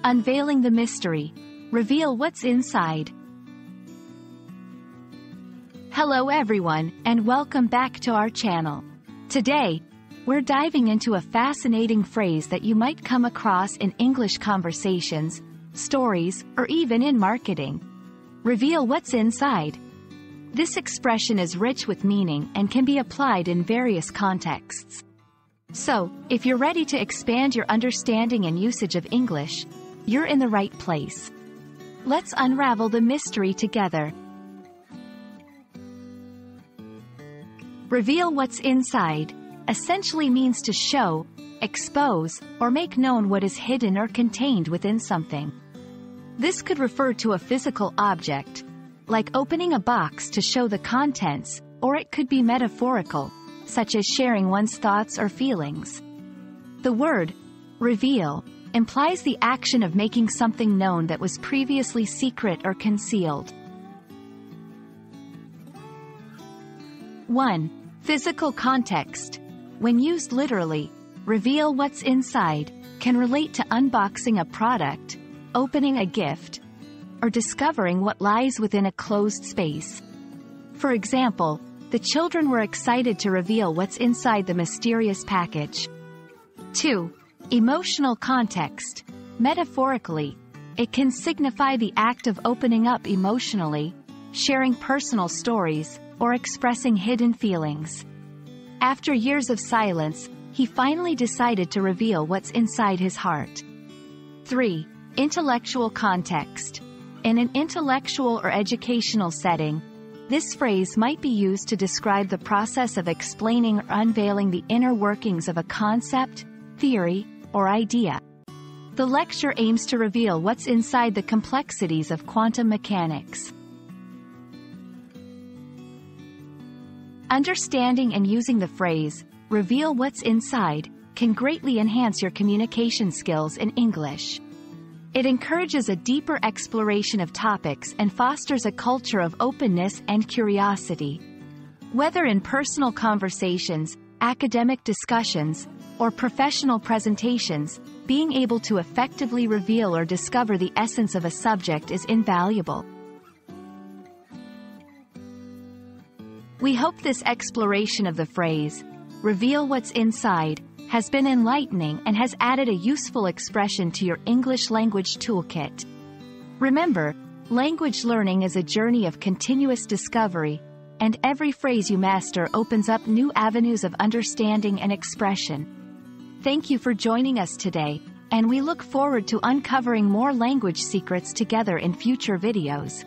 Unveiling the Mystery. Reveal what's inside. Hello everyone, and welcome back to our channel. Today, we're diving into a fascinating phrase that you might come across in English conversations, stories, or even in marketing. Reveal what's inside. This expression is rich with meaning and can be applied in various contexts. So, if you're ready to expand your understanding and usage of English, you're in the right place. Let's unravel the mystery together. Reveal what's inside essentially means to show, expose, or make known what is hidden or contained within something. This could refer to a physical object, like opening a box to show the contents, or it could be metaphorical, such as sharing one's thoughts or feelings. The word reveal implies the action of making something known that was previously secret or concealed. 1. Physical context. When used literally, reveal what's inside can relate to unboxing a product, opening a gift, or discovering what lies within a closed space. For example, the children were excited to reveal what's inside the mysterious package. 2. Emotional context. Metaphorically, it can signify the act of opening up emotionally, sharing personal stories, or expressing hidden feelings. After years of silence, he finally decided to reveal what's inside his heart. 3. Intellectual context. In an intellectual or educational setting, this phrase might be used to describe the process of explaining or unveiling the inner workings of a concept, theory, or idea. The lecture aims to reveal what's inside the complexities of quantum mechanics. Understanding and using the phrase, reveal what's inside, can greatly enhance your communication skills in English. It encourages a deeper exploration of topics and fosters a culture of openness and curiosity. Whether in personal conversations, academic discussions, or professional presentations, being able to effectively reveal or discover the essence of a subject is invaluable. We hope this exploration of the phrase, reveal what's inside, has been enlightening and has added a useful expression to your English language toolkit. Remember, language learning is a journey of continuous discovery, and every phrase you master opens up new avenues of understanding and expression. Thank you for joining us today, and we look forward to uncovering more language secrets together in future videos.